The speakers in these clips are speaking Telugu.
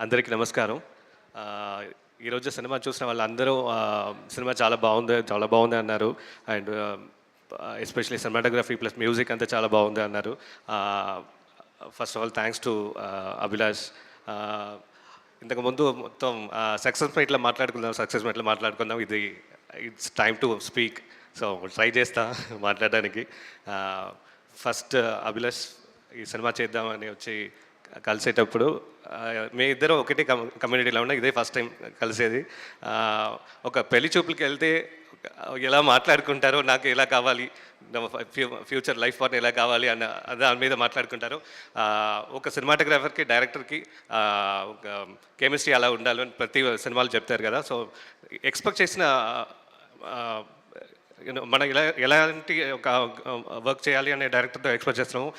అందరికీ నమస్కారం. ఈరోజు సినిమా చూసిన వాళ్ళందరూ సినిమా చాలా బాగుంది అన్నారు. And especially cinematography plus music అంతా చాలా బాగుంది అన్నారు. First of all thanks to Abhilash. ఇంతకుముందు మొత్తం సక్సెస్ మీట్లో మాట్లాడుకుందాం. ఇది it's time to speak. So try చేస్తా మాట్లాడడానికి. ఫస్ట్ అభిలాష్ ఈ సినిమా చేద్దామని వచ్చి కలిసేటప్పుడు మీ ఇద్దరు ఒకటి కమ్యూనిటీలో ఉన్న ఇదే ఫస్ట్ టైం కలిసేది. ఒక పెళ్లి చూపులకి వెళ్తే ఎలా మాట్లాడుకుంటారో, నాకు ఎలా కావాలి, ఫ్యూచర్ లైఫ్ పార్ట్నర్ ఎలా కావాలి అన్న దాని మీద మాట్లాడుకుంటారు. ఒక సినిమాటోగ్రాఫర్కి డైరెక్టర్కి ఒక కెమిస్ట్రీ అలా ఉండాలి అని ప్రతి సినిమాలు చెప్తారు కదా. సో ఎక్స్పెక్ట్ చేసిన మనం ఎలాంటి ఒక వర్క్ చేయాలి అనే డైరెక్టర్తో ఎక్స్పెక్ట్ చేస్తున్నాము.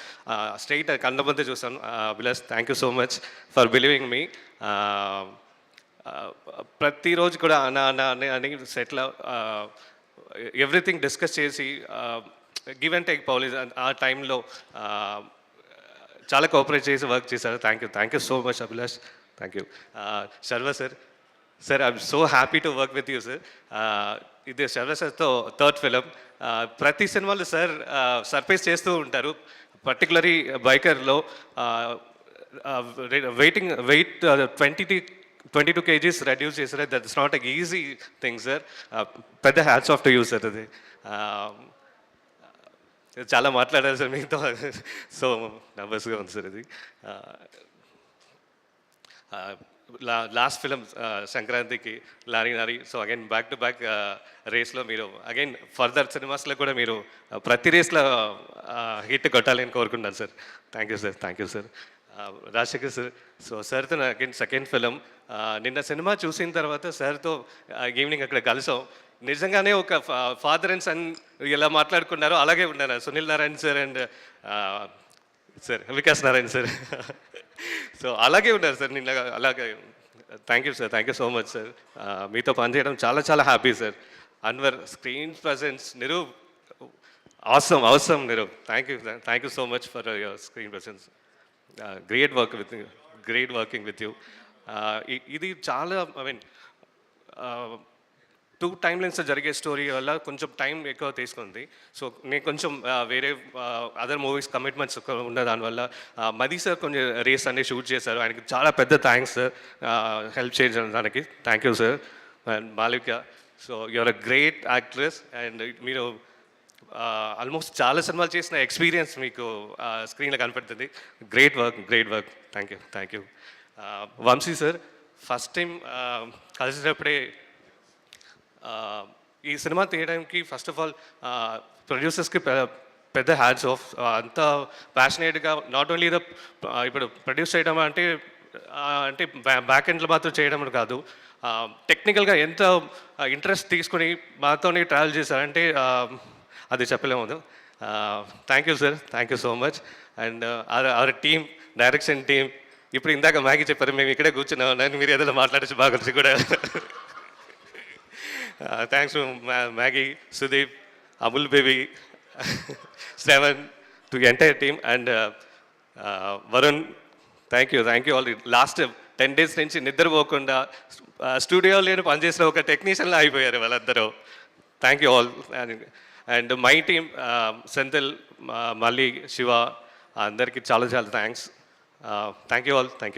స్ట్రైట్ కళ్ళ ముందే చూస్తాను. Abhilash, thank you so much for believing me. ప్రతిరోజు కూడా అని సెట్లో ఎవ్రీథింగ్ డిస్కస్ చేసి గివ్ అండ్ టేక్ పాలిసీ ఆ టైంలో చాలా కోఆపరేట్ చేసి వర్క్ చేశారు. Thank you so much Abhilash. Thank you. Sharwa sir I'm so happy to work with you sir. ఇది శర్వ సార్తో థర్డ్ ఫిలిం. ప్రతి సినిమాలో సార్ సర్ప్రైజ్ చేస్తూ ఉంటారు. పర్టికులర్లీ బైకర్లో వెయిట్ 22 kgs రెడ్యూస్ చేశారు. That's not a easy thing sir. పెద్ద hats off to you sir. అది చాలా మాట్లాడారు సార్ మీతో. సో నర్వస్గా ఉంది సార్ ఇది. లాస్ట్ ఫిలిం సంక్రాంతికి లారీ. So again back to back రేస్లో మీరు అగైన్ ఫర్దర్ సినిమాస్లో కూడా మీరు ప్రతి రేస్లో హిట్ కొట్టాలని కోరుకుంటున్నాను sir. Thank you sir. Rajasekhar sir, so సార్తో అగైన్ సెకండ్ ఫిలిం. నిన్న సినిమా చూసిన తర్వాత సార్తో ఈవినింగ్ అక్కడ కలిసాం. నిజంగానే ఒక ఫాదర్ అండ్ సన్ ఎలా మాట్లాడుకున్నారో అలాగే ఉన్నారు Sunil Narayana sir and sir Vikas Narayana sir. So అలాగే ఉన్నారు సార్ నిన్న. అలాగే thank you so much sir. మీతో పనిచేయడం చాలా happy sir. Anwar screen presence, Niroop అవసరం Niroop. Thank you so much for your screen presence. Great working with you. ఇది చాలా ఐ మీన్ 2 టైమ్ లైన్స్ జరిగే స్టోరీ వల్ల కొంచెం టైం ఎక్కువ తీసుకుంది. సో నేను కొంచెం వేరే అదర్ మూవీస్ కమిట్మెంట్స్ ఉన్న దానివల్ల మదీ సార్ కొంచెం రేస్ అనేది షూట్ చేశారు. ఆయనకి చాలా పెద్ద థ్యాంక్స్ సార్ హెల్ప్ చేయడానికి. Thank you sir. And Malika, so you're a great actress and మీరు ఆల్మోస్ట్ చాలా సినిమాలు చేసిన ఎక్స్పీరియన్స్ మీకు స్క్రీన్లో కనపడుతుంది. Great work. Thank you. Vamsi sir, first time కలిసినప్పుడే ఈ సినిమా తీయడానికి ఫస్ట్ ఆఫ్ ఆల్ ప్రొడ్యూసర్స్కి పెద్ద హ్యాట్స్ ఆఫ్. అంత ప్యాషనేట్గా నాట్ ఓన్లీ ఇప్పుడు ప్రొడ్యూస్ చేయడం అంటే బ్యాక్ ఎండ్లో మాత్రం చేయడం కాదు, టెక్నికల్గా ఎంత ఇంట్రెస్ట్ తీసుకుని మాతోనే ట్రావెల్ చేశారంటే అది చెప్పలేము. Thank you sir. Thank you so much. And our team, direction team, ఇప్పుడు ఇందాక మ్యాగీ చెప్పారు, మేము ఇక్కడే కూర్చున్నాం, మీరు ఏదైనా మాట్లాడచ్చు బాగా వచ్చి కూడా. Thanks to Maggi, Sudeep, Amul baby, Shravan, to entire team and Varun. Thank you all. Last 10 days నుంచి నిద్రపోకుండా స్టూడియోలోనే పనిచేసిన ఒక టెక్నీషియన్లో అయిపోయారు వాళ్ళందరూ. Thank you all. And my team, Senthil, మళ్ళీ శివ, అందరికీ చాలా thanks. Thank you all. Thank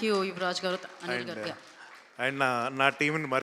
you Yuvraj గారు, అనిల్ గారు. అండ్ నా టీంని